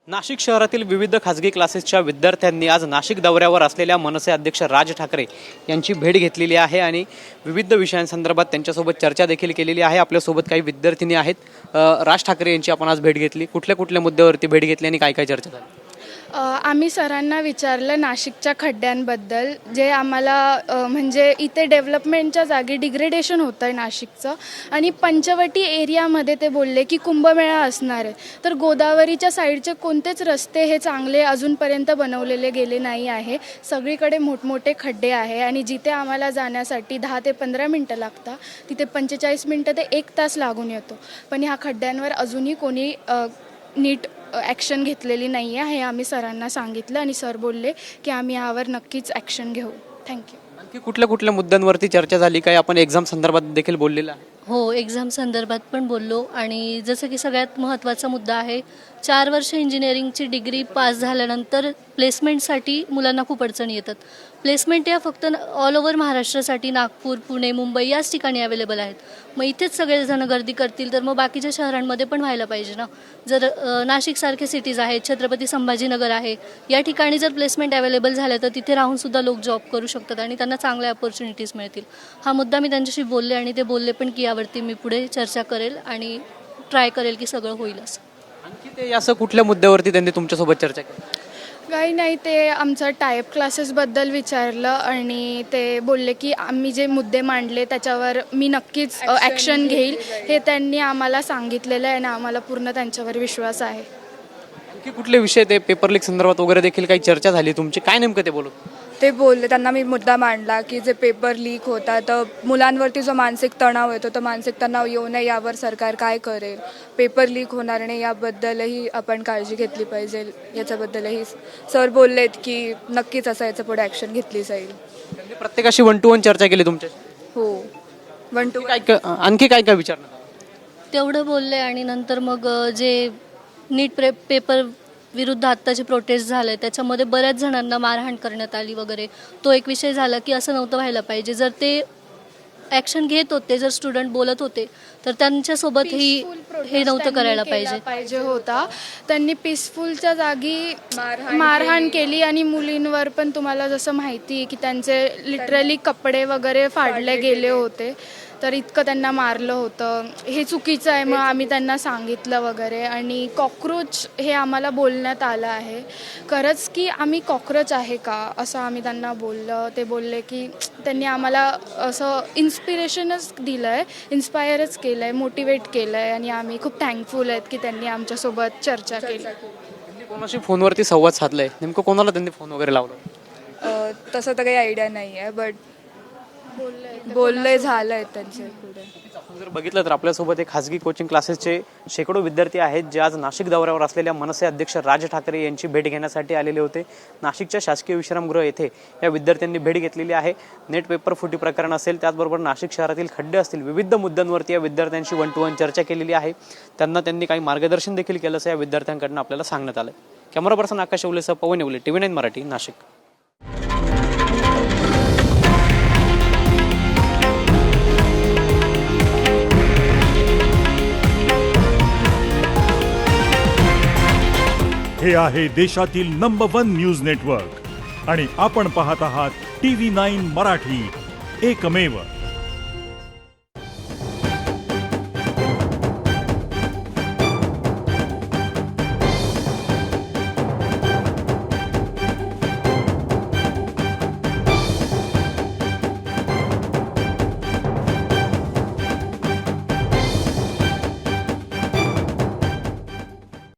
नाशिक शहरातील विविध खासगी क्लासेसच्या विद्यार्थ्यांनी आज नाशिक दौऱ्यावर असलेल्या मनसे अध्यक्ष राज ठाकरे यांची भेट घेतलेली आहे आणि विविध विषयांसंदर्भात त्यांच्यासोबत चर्चा देखील केलेली आहे। आपल्यासोबत काही विद्यार्थिनी आहेत। राज ठाकरे यांची आपण आज भेट घेतली। कुठल्या कुठल्या मुद्द्यावरती भेट घेतली आणि काय काय चर्चा झाली? आम्ही सरांना विचारलं नाशिकच्या खड्ड्यांबद्दल, जे आम्हाला म्हणजे इथे डेव्हलपमेंटच्या जागी डिग्रेडेशन होतं आहे नाशिकचं। आणि पंचवटी एरियामध्ये ते बोलले की कुंभमेळा असणार आहे, तर गोदावरीच्या साईडचे कोणतेच रस्ते हे चांगले अजूनपर्यंत बनवलेले गेले नाही आहे। सगळीकडे मोठमोठे खड्डे आहे आणि जिथे आम्हाला जाण्यासाठी 10 ते 15 मिनटं लागतात, तिथे 45 मिनटं ते 1 तास लागून येतो। पण ह्या खड्ड्यांवर अजूनही कोणी नीट ॲक्शन घेतलेली नाही आहे, हे आम्ही सरांना सांगितलं आणि सर बोलले की आम्ही यावर नक्कीच ॲक्शन घेऊ। थँक्यू। आणखी कुठल्या कुठल्या मुद्द्यांवरती चर्चा झाली? काय आपण एक्झाम संदर्भात देखील बोललेलं आहे? हो, एक्झाम संदर्भात पण बोललो आणि जसं की सगळ्यात महत्त्वाचा मुद्दा आहे, 4 वर्ष इंजिनिअरिंगची डिग्री पास झाल्यानंतर प्लेसमेंटसाठी मुलांना खूप अडचणी येतात। प्लेसमेंट या फक्त ऑल ओव्हर महाराष्ट्रासाठी नागपूर, पुणे, मुंबई याच ठिकाणी अवेलेबल आहेत। मग इथेच सगळेजण गर्दी करतील तर मग बाकीच्या शहरांमध्ये पण व्हायला पाहिजे ना। जर नाशिकसारखे सिटीज आहेत, छत्रपती संभाजीनगर आहे, या ठिकाणी जर प्लेसमेंट अवेलेबल झालं तर तिथे राहूनसुद्धा लोक जॉब करू शकतात आणि त्यांना चांगल्या अपॉर्च्युनिटीज मिळतील। हा मुद्दा मी त्यांच्याशी बोलले आणि ते बोलले पण की यावरती मी पुढे चर्चा करेल आणि ट्राय करेल की सगळं होईल असं। आणखी ते असं कुठल्या मुद्द्यावरती त्यांनी तुमच्यासोबत चर्चा केली? काही नाही, ते आमचं टायप क्लासेसबद्दल विचारलं आणि ते बोलले की आम्ही जे मुद्दे मांडले त्याच्यावर मी नक्कीच ॲक्शन घेईल, हे त्यांनी आम्हाला सांगितलेलं आहे आणि आम्हाला पूर्ण त्यांच्यावर विश्वास आहे। आणखी कुठले विषय ते पेपर लीक संदर्भात वगैरे देखील काही चर्चा झाली तुमची? काय नेमकं ते बोलत? ते बोलले, त्यांना मी मुद्दा मांडला की जे पेपर लीक होतात तर मुलांवरती जो मानसिक तणाव येतो तो मानसिक तणाव येऊ नये यावर सरकार काय करेल, पेपर लीक होणार नाही याबद्दलही आपण काळजी घेतली पाहिजे, याच्याबद्दलही सर बोललेत की नक्कीच असं याचं पुढे ॲक्शन घेतली जाईल। त्यांनी प्रत्येकाशी 1 to 1 चर्चा केली तुमच्याशी? हो, 1 to 1। आणखी काय काय विचारणार? तेवढं बोलले आणि नंतर मग जे नीट पेपर विरुद्ध आत्ताचे प्रोटेस्ट झाले त्याच्यामध्ये बऱ्याच जणांना मारहाण करण्यात आली वगैरे, तो एक विषय झाला की असं नव्हतं व्हायला पाहिजे। जर ते ॲक्शन घेत होते, जर स्टुडंट बोलत होते तर त्यांच्यासोबतही हे नव्हतं करायला पाहिजे होता। त्यांनी पीसफुलच्या जागी मारहाण केली आणि मुलींवर पण तुम्हाला जसं माहिती आहे की त्यांचे लिटरली कपडे वगैरे फाडले गेले होते, तर इतकं त्यांना मारलं होतं। हे चुकीचं आहे, मग आम्ही त्यांना सांगितलं वगैरे। आणि कॉक्रोच हे आम्हाला बोलण्यात आलं आहे, खरंच की आम्ही कॉक्रोच आहे का असं आम्ही त्यांना बोललं। ते बोलले की त्यांनी आम्हाला असं इन्स्पिरेशनच दिलं आहे, इन्स्पायरच केलं आहे, मोटिवेट केलं आहे आणि आम्ही खूप थँकफुल आहेत की त्यांनी आमच्यासोबत चर्चा केली। त्यांनी कोणाशी फोनवरती संवाद साधलाय? नेमकं कोणाला त्यांनी फोन वगैरे लावला? तसं तर काही आयडिया नाही आहे, बट बोलले झालं आहे त्यांचे पुढे। आपण जर बघितलं तर आपल्यासोबत एक खासगी कोचिंग क्लासेसचे शेकडो विद्यार्थी आहेत जे आज नाशिक दौऱ्यावर असलेल्या मनसे अध्यक्ष राज ठाकरे यांची भेट घेण्यासाठी आलेले होते। नाशिकच्या शासकीय विश्रामगृह येथे या विद्यार्थ्यांनी भेट घेतलेली आहे। नेट पेपर फुटी प्रकरण असेल, त्याचबरोबर नाशिक शहरातील खड्डे असतील, विविध मुद्द्यांवरती या विद्यार्थ्यांशी 1 to 1 चर्चा केलेली आहे। त्यांनी काही मार्गदर्शन देखील केलं असं या विद्यार्थ्यांकडून आपल्याला सांगण्यात आलं। कॅमेरा पर्सन आकाश येवलेसह पवन येवले, TV9 मराठी, नाशिक। हे आहे देशातील नंबर 1 न्यूज नेटवर्क आणि आपण पाहत आहात TV9 मराठी, एकमेव।